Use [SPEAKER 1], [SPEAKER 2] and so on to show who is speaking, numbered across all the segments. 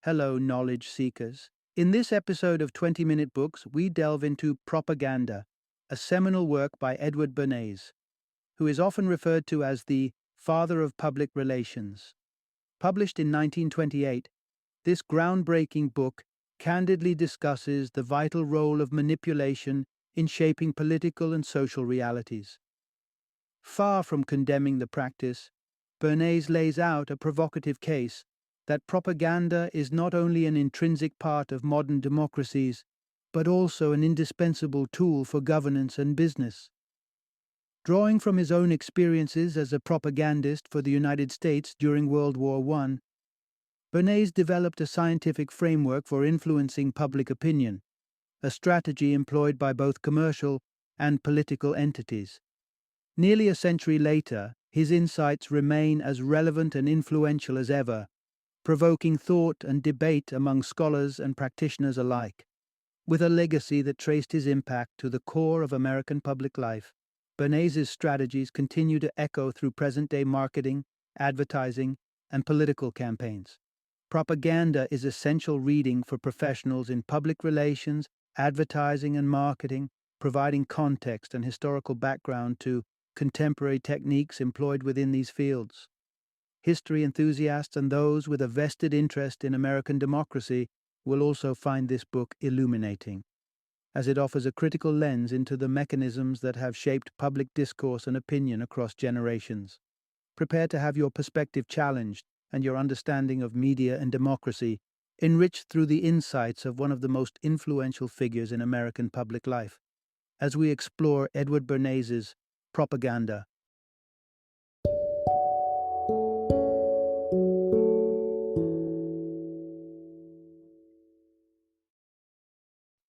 [SPEAKER 1] Hello, knowledge seekers. In this episode of 20-Minute Books, we delve into Propaganda, a seminal work by Edward Bernays, who is often referred to as the father of public relations. Published in 1928, this groundbreaking book candidly discusses the vital role of manipulation in shaping political and social realities. Far from condemning the practice, Bernays lays out a provocative case that propaganda is not only an intrinsic part of modern democracies, but also an indispensable tool for governance and business. Drawing from his own experiences as a propagandist for the United States during World War I, Bernays developed a scientific framework for influencing public opinion, a strategy employed by both commercial and political entities. Nearly a century later, his insights remain as relevant and influential as ever, provoking thought and debate among scholars and practitioners alike. With a legacy that traced his impact to the core of American public life, Bernays' strategies continue to echo through present-day marketing, advertising, and political campaigns. Propaganda is essential reading for professionals in public relations, advertising, and marketing, providing context and historical background to contemporary techniques employed within these fields. History enthusiasts and those with a vested interest in American democracy will also find this book illuminating, as it offers a critical lens into the mechanisms that have shaped public discourse and opinion across generations. Prepare to have your perspective challenged and your understanding of media and democracy enriched through the insights of one of the most influential figures in American public life, as we explore Edward Bernays' Propaganda.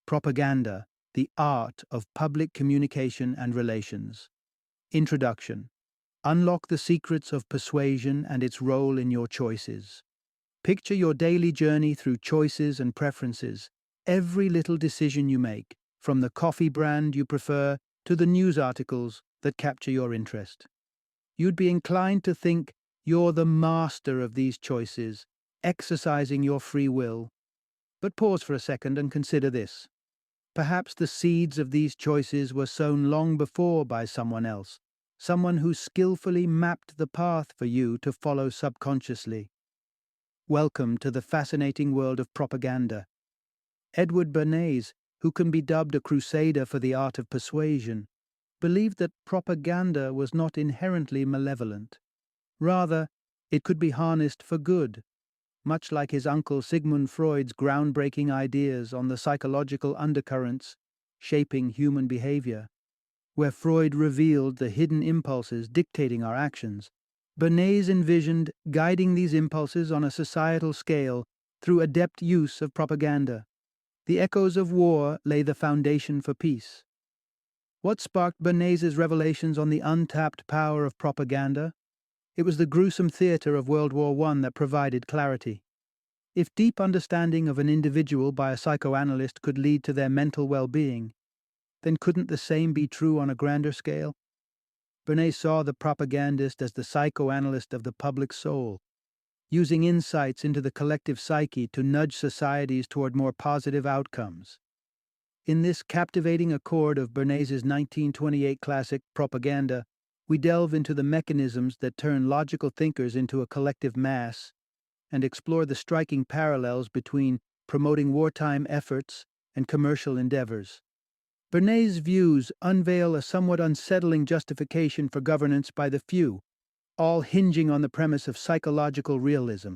[SPEAKER 1] Propaganda, the Art of Public Communication and Relations. Introduction. Unlock the secrets of persuasion and its role in your choices. Picture your daily journey through choices and preferences. Every little decision you make, from the coffee brand you prefer to the news articles that capture your interest. You'd be inclined to think you're the master of these choices, exercising your free will. But pause for a second and consider this. Perhaps the seeds of these choices were sown long before by someone else, someone who skillfully mapped the path for you to follow subconsciously. Welcome to the fascinating world of propaganda. Edward Bernays, who can be dubbed a crusader for the art of persuasion, believed that propaganda was not inherently malevolent. Rather, it could be harnessed for good, much like his uncle Sigmund Freud's groundbreaking ideas on the psychological undercurrents shaping human behavior. Where Freud revealed the hidden impulses dictating our actions, Bernays envisioned guiding these impulses on a societal scale through adept use of propaganda. The echoes of war lay the foundation for peace. What sparked Bernays' revelations on the untapped power of propaganda? It was the gruesome theater of World War I that provided clarity. If deep understanding of an individual by a psychoanalyst could lead to their mental well-being, then couldn't the same be true on a grander scale? Bernays saw the propagandist as the psychoanalyst of the public soul, using insights into the collective psyche to nudge societies toward more positive outcomes. In this captivating accord of Bernays' 1928 classic Propaganda, we delve into the mechanisms that turn logical thinkers into a collective mass and explore the striking parallels between promoting wartime efforts and commercial endeavors. Bernays' views unveil a somewhat unsettling justification for governance by the few, all hinging on the premise of psychological realism.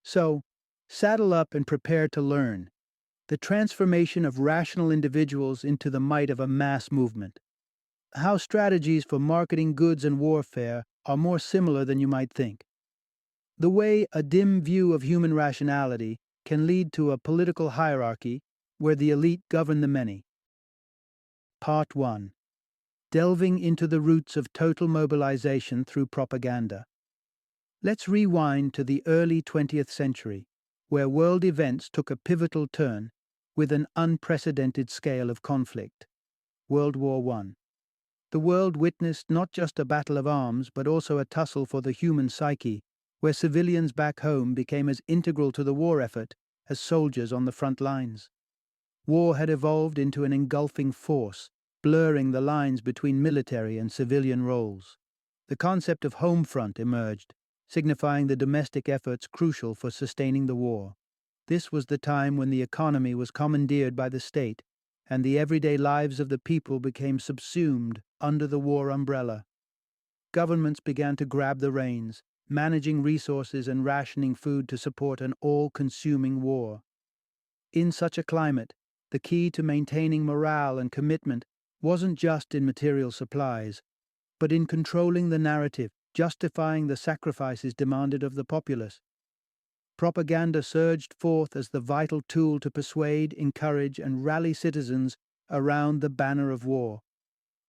[SPEAKER 1] So, saddle up and prepare to learn the transformation of rational individuals into the might of a mass movement. How strategies for marketing goods and warfare are more similar than you might think. The way a dim view of human rationality can lead to a political hierarchy where the elite govern the many. Part 1. Delving into the roots of total mobilization through propaganda. Let's rewind to the early 20th century, where world events took a pivotal turn with an unprecedented scale of conflict. World War I. The world witnessed not just a battle of arms, but also a tussle for the human psyche, where civilians back home became as integral to the war effort as soldiers on the front lines. War had evolved into an engulfing force, blurring the lines between military and civilian roles. The concept of home front emerged, signifying the domestic efforts crucial for sustaining the war. This was the time when the economy was commandeered by the state, and the everyday lives of the people became subsumed under the war umbrella. Governments began to grab the reins, managing resources and rationing food to support an all-consuming war. In such a climate, the key to maintaining morale and commitment wasn't just in material supplies, but in controlling the narrative, justifying the sacrifices demanded of the populace. Propaganda surged forth as the vital tool to persuade, encourage, and rally citizens around the banner of war.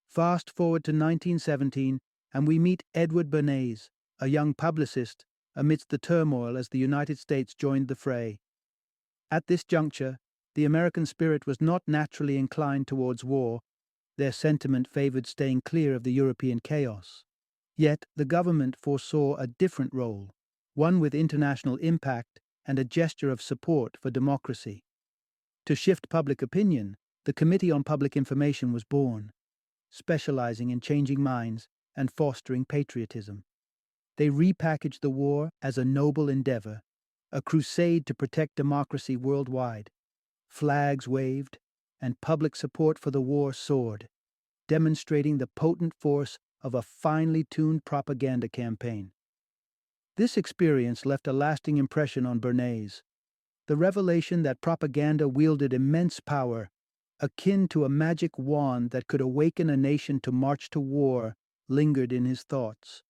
[SPEAKER 1] Fast forward to 1917, and we meet Edward Bernays, a young publicist, amidst the turmoil as the United States joined the fray. At this juncture, the American spirit was not naturally inclined towards war. Their sentiment favored staying clear of the European chaos. Yet the government foresaw a different role, one with international impact and a gesture of support for democracy. To shift public opinion, the Committee on Public Information was born, specializing in changing minds and fostering patriotism. They repackaged the war as a noble endeavor, a crusade to protect democracy worldwide. Flags waved, and public support for the war soared, demonstrating the potent force of a finely tuned propaganda campaign. This experience left a lasting impression on Bernays. The revelation that propaganda wielded immense power, akin to a magic wand that could awaken a nation to march to war, lingered in his thoughts.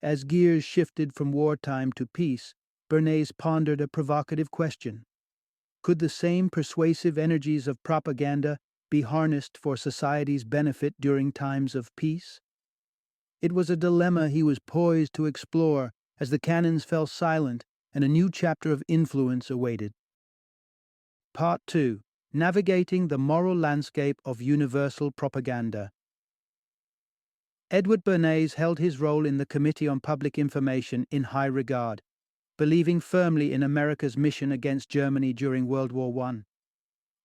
[SPEAKER 1] As gears shifted from wartime to peace, Bernays pondered a provocative question. Could the same persuasive energies of propaganda be harnessed for society's benefit during times of peace? It was a dilemma he was poised to explore as the cannons fell silent and a new chapter of influence awaited. Part 2. Navigating the Moral Landscape of Universal Propaganda. Edward Bernays held his role in the Committee on Public Information in high regard, believing firmly in America's mission against Germany during World War I.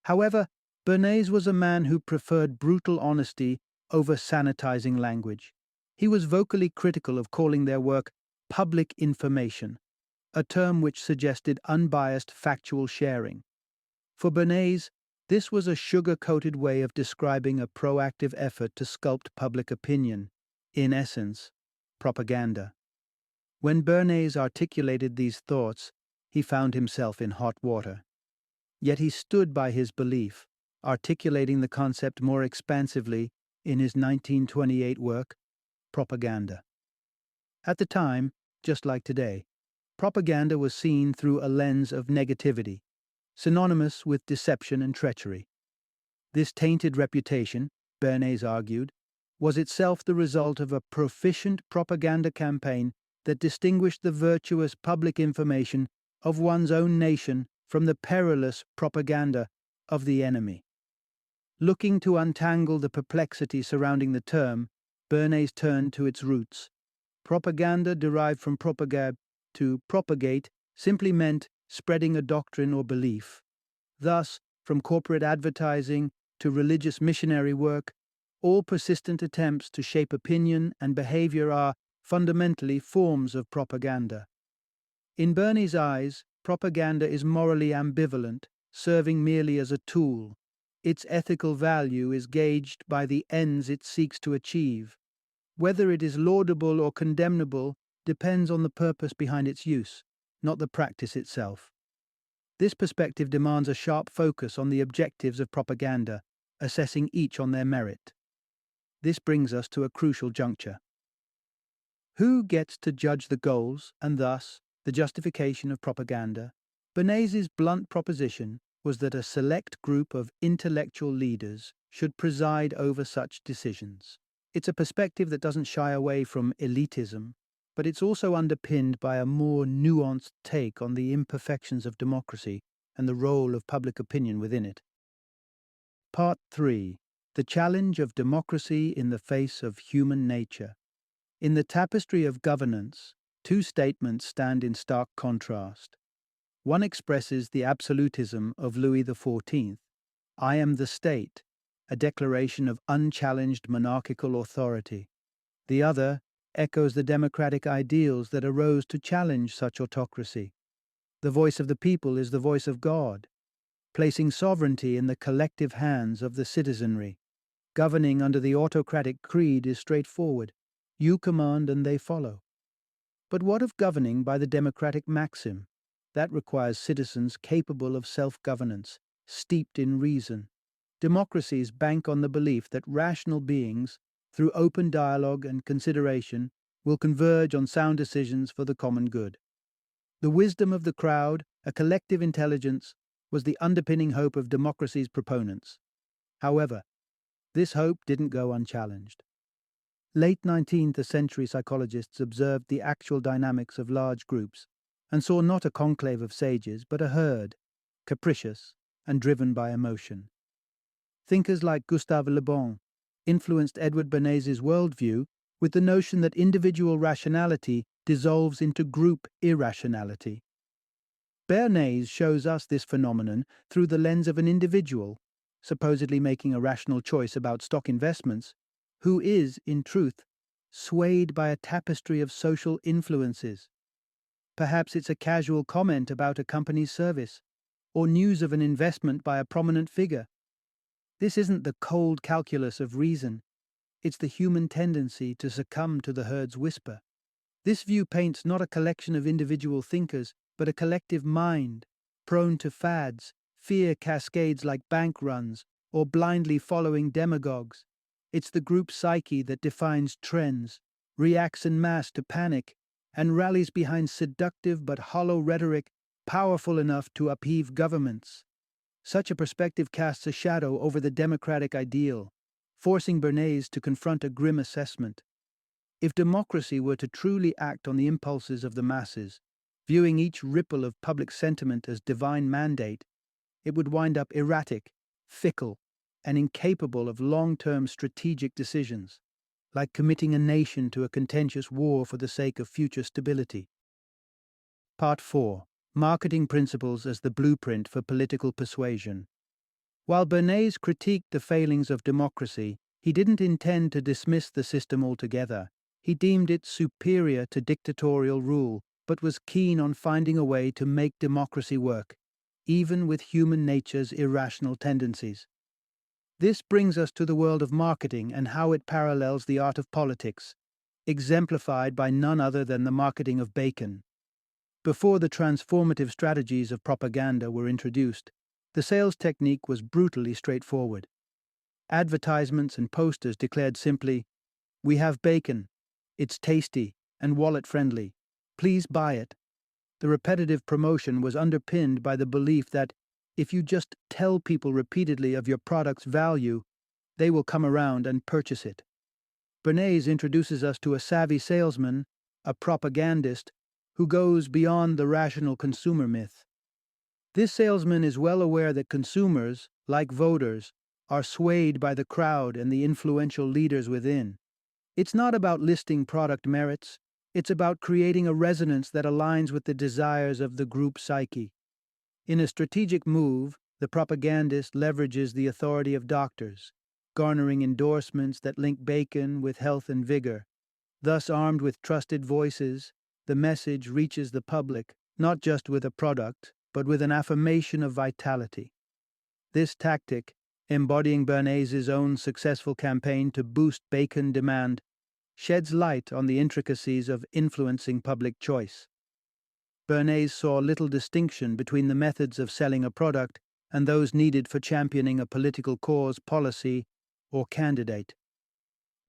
[SPEAKER 1] However, Bernays was a man who preferred brutal honesty over sanitizing language. He was vocally critical of calling their work public information, a term which suggested unbiased factual sharing. For Bernays, this was a sugar-coated way of describing a proactive effort to sculpt public opinion, in essence, propaganda. When Bernays articulated these thoughts, he found himself in hot water. Yet he stood by his belief, articulating the concept more expansively in his 1928 work, Propaganda. At the time, just like today, propaganda was seen through a lens of negativity, synonymous with deception and treachery. This tainted reputation, Bernays argued, was itself the result of a proficient propaganda campaign that distinguished the virtuous public information of one's own nation from the perilous propaganda of the enemy. Looking to untangle the perplexity surrounding the term, Bernays turned to its roots. Propaganda, derived from propagare, to propagate, simply meant spreading a doctrine or belief. Thus, from corporate advertising to religious missionary work, all persistent attempts to shape opinion and behavior are fundamentally forms of propaganda. In Bernays' eyes, propaganda is morally ambivalent, serving merely as a tool. Its ethical value is gauged by the ends it seeks to achieve. Whether it is laudable or condemnable depends on the purpose behind its use, not the practice itself. This perspective demands a sharp focus on the objectives of propaganda, assessing each on their merit. This brings us to a crucial juncture. Who gets to judge the goals and thus the justification of propaganda? Bernays' blunt proposition was that a select group of intellectual leaders should preside over such decisions. It's a perspective that doesn't shy away from elitism, but it's also underpinned by a more nuanced take on the imperfections of democracy and the role of public opinion within it. Part 3. The Challenge of Democracy in the Face of Human Nature. In the tapestry of governance, Two statements stand in stark contrast. One expresses the absolutism of Louis XIV, "I am the state," a declaration of unchallenged monarchical authority. The other echoes the democratic ideals that arose to challenge such autocracy. The voice of the people is the voice of God, placing sovereignty in the collective hands of the citizenry. Governing under the autocratic creed is straightforward. You command and they follow. But what of governing by the democratic maxim? That requires citizens capable of self-governance, steeped in reason. Democracies bank on the belief that rational beings, through open dialogue and consideration, will converge on sound decisions for the common good. The wisdom of the crowd, a collective intelligence, was the underpinning hope of democracy's proponents. However, this hope didn't go unchallenged. Late 19th century psychologists observed the actual dynamics of large groups and saw not a conclave of sages, but a herd, capricious and driven by emotion. Thinkers like Gustave Le Bon influenced Edward Bernays' worldview with the notion that individual rationality dissolves into group irrationality. Bernays shows us this phenomenon through the lens of an individual, supposedly making a rational choice about stock investments, who is, in truth, swayed by a tapestry of social influences. Perhaps it's a casual comment about a company's service, or news of an investment by a prominent figure. This isn't the cold calculus of reason, it's the human tendency to succumb to the herd's whisper. This view paints not a collection of individual thinkers, but a collective mind, prone to fads, fear cascades like bank runs, or blindly following demagogues. It's the group psyche that defines trends, reacts en masse to panic, and rallies behind seductive but hollow rhetoric powerful enough to upheave governments. Such a perspective casts a shadow over the democratic ideal, forcing Bernays to confront a grim assessment. If democracy were to truly act on the impulses of the masses, viewing each ripple of public sentiment as divine mandate, it would wind up erratic, fickle, and incapable of long-term strategic decisions, like committing a nation to a contentious war for the sake of future stability. Part 4. Marketing Principles as the Blueprint for Political Persuasion. While Bernays critiqued the failings of democracy, he didn't intend to dismiss the system altogether. He deemed it superior to dictatorial rule, but was keen on finding a way to make democracy work, even with human nature's irrational tendencies. This brings us to the world of marketing and how it parallels the art of politics, exemplified by none other than the marketing of bacon. Before the transformative strategies of propaganda were introduced, the sales technique was brutally straightforward. Advertisements and posters declared simply, "We have bacon. It's tasty and wallet-friendly. Please buy it." The repetitive promotion was underpinned by the belief that if you just tell people repeatedly of your product's value, they will come around and purchase it. Bernays introduces us to a savvy salesman, a propagandist, who goes beyond the rational consumer myth. This salesman is well aware that consumers, like voters, are swayed by the crowd and the influential leaders within. It's not about listing product merits, it's about creating a resonance that aligns with the desires of the group psyche. In a strategic move, the propagandist leverages the authority of doctors, garnering endorsements that link bacon with health and vigor. Thus, armed with trusted voices, the message reaches the public, not just with a product, but with an affirmation of vitality. This tactic, embodying Bernays' own successful campaign to boost bacon demand, sheds light on the intricacies of influencing public choice. Bernays saw little distinction between the methods of selling a product and those needed for championing a political cause, policy, or candidate.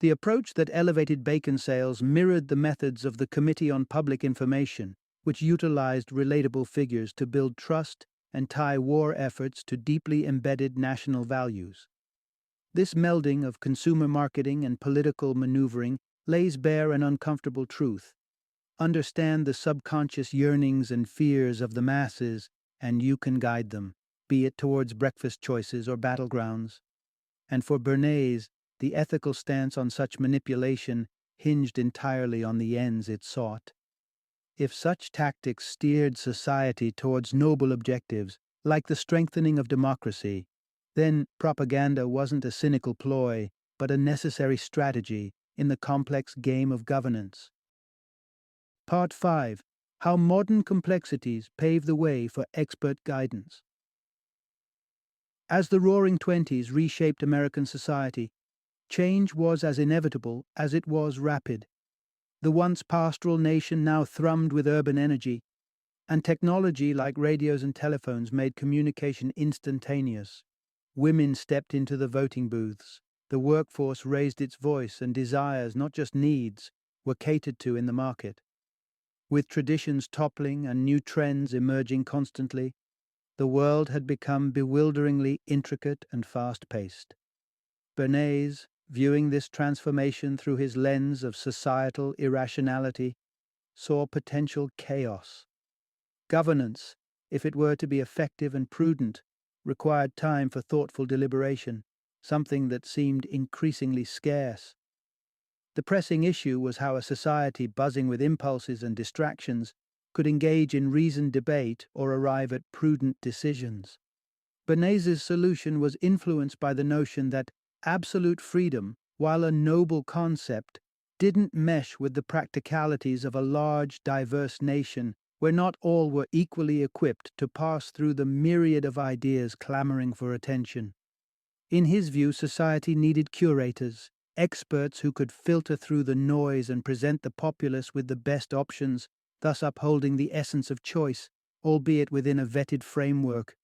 [SPEAKER 1] The approach that elevated bacon sales mirrored the methods of the Committee on Public Information, which utilized relatable figures to build trust and tie war efforts to deeply embedded national values. This melding of consumer marketing and political maneuvering lays bare an uncomfortable truth. Understand the subconscious yearnings and fears of the masses, and you can guide them, be it towards breakfast choices or battlegrounds. And for Bernays, the ethical stance on such manipulation hinged entirely on the ends it sought. If such tactics steered society towards noble objectives, like the strengthening of democracy, then propaganda wasn't a cynical ploy, but a necessary strategy in the complex game of governance. Part 5. How modern complexities pave the way for expert guidance. As the Roaring Twenties reshaped American society, change was as inevitable as it was rapid. The once pastoral nation now thrummed with urban energy, and technology like radios and telephones made communication instantaneous. Women stepped into the voting booths. The workforce raised its voice, and desires, not just needs, were catered to in the market. With traditions toppling and new trends emerging constantly, the world had become bewilderingly intricate and fast-paced. Bernays, viewing this transformation through his lens of societal irrationality, saw potential chaos. Governance, if it were to be effective and prudent, required time for thoughtful deliberation, something that seemed increasingly scarce. The pressing issue was how a society buzzing with impulses and distractions could engage in reasoned debate or arrive at prudent decisions. Bernays' solution was influenced by the notion that absolute freedom, while a noble concept, didn't mesh with the practicalities of a large, diverse nation where not all were equally equipped to pass through the myriad of ideas clamoring for attention. In his view, society needed curators, experts who could filter through the noise and present the populace with the best options, thus upholding the essence of choice, albeit within a vetted framework.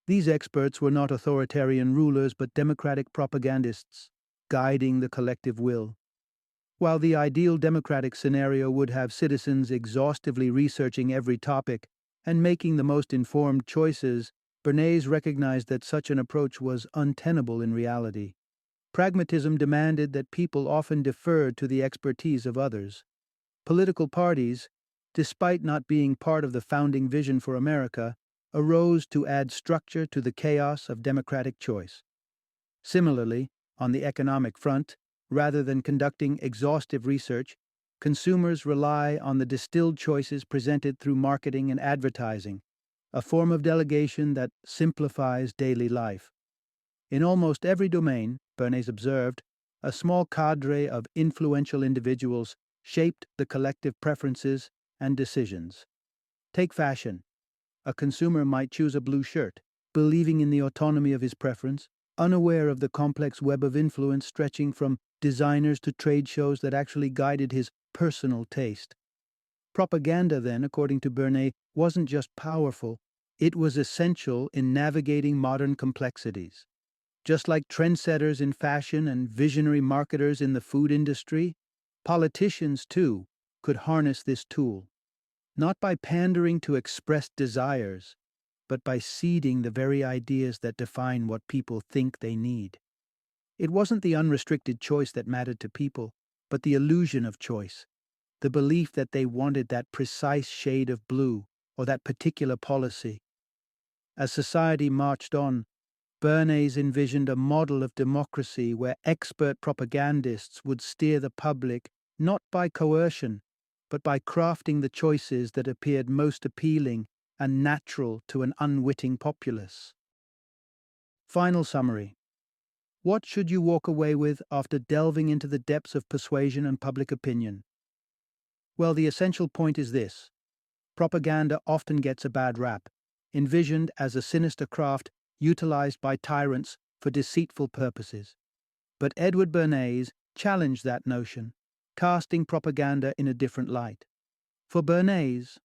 [SPEAKER 1] These experts were not authoritarian rulers but democratic propagandists, guiding the collective will. While the ideal democratic scenario would have citizens exhaustively researching every topic and making the most informed choices, Bernays recognized that such an approach was untenable in reality. Pragmatism demanded that people often deferred to the expertise of others. Political parties, despite not being part of the founding vision for America, arose to add structure to the chaos of democratic choice. Similarly, on the economic front, rather than conducting exhaustive research, consumers rely on the distilled choices presented through marketing and advertising, a form of delegation that simplifies daily life. In almost every domain, Bernays observed, a small cadre of influential individuals shaped the collective preferences and decisions. Take fashion. A consumer might choose a blue shirt, believing in the autonomy of his preference, unaware of the complex web of influence stretching from designers to trade shows that actually guided his personal taste. Propaganda, then, according to Bernays, wasn't just powerful, it was essential in navigating modern complexities. Just like trendsetters in fashion and visionary marketers in the food industry, politicians, too, could harness this tool, not by pandering to expressed desires, but by seeding the very ideas that define what people think they need. It wasn't the unrestricted choice that mattered to people, but the illusion of choice, the belief that they wanted that precise shade of blue or that particular policy. As society marched on, Bernays envisioned a model of democracy where expert propagandists would steer the public not by coercion, but by crafting the choices that appeared most appealing and natural to an unwitting populace. Final summary. What should you walk away with after delving into the depths of persuasion and public opinion? Well, the essential point is this. Propaganda often gets a bad rap, envisioned as a sinister craft utilized by tyrants for deceitful purposes. But Edward Bernays challenged that notion, casting propaganda in a different light. For Bernays,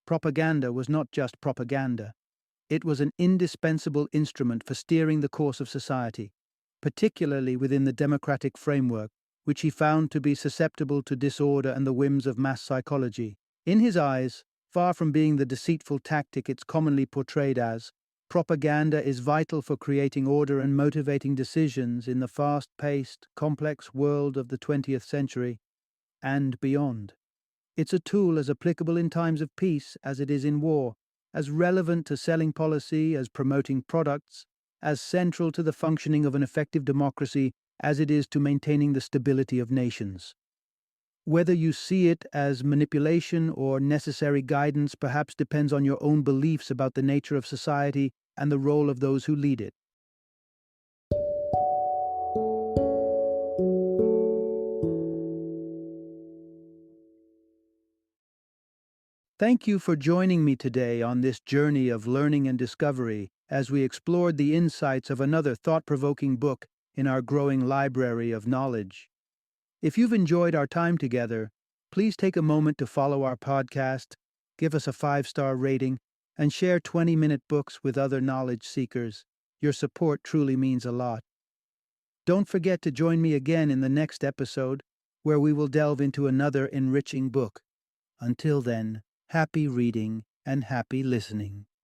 [SPEAKER 1] propaganda was not just propaganda. It was an indispensable instrument for steering the course of society, particularly within the democratic framework, which he found to be susceptible to disorder and the whims of mass psychology. In his eyes, far from being the deceitful tactic it's commonly portrayed as, propaganda is vital for creating order and motivating decisions in the fast-paced, complex world of the 20th century and beyond. It's a tool as applicable in times of peace as it is in war, as relevant to selling policy as promoting products, as central to the functioning of an effective democracy as it is to maintaining the stability of nations. Whether you see it as manipulation or necessary guidance perhaps depends on your own beliefs about the nature of society and the role of those who lead it. Thank you for joining me today on this journey of learning and discovery as we explored the insights of another thought provoking book in our growing library of knowledge. If you've enjoyed our time together, please take a moment to follow our podcast, give us a 5-star rating, and share 20-minute books with other knowledge seekers. Your support truly means a lot. Don't forget to join me again in the next episode, where we will delve into another enriching book. Until then, happy reading and happy listening.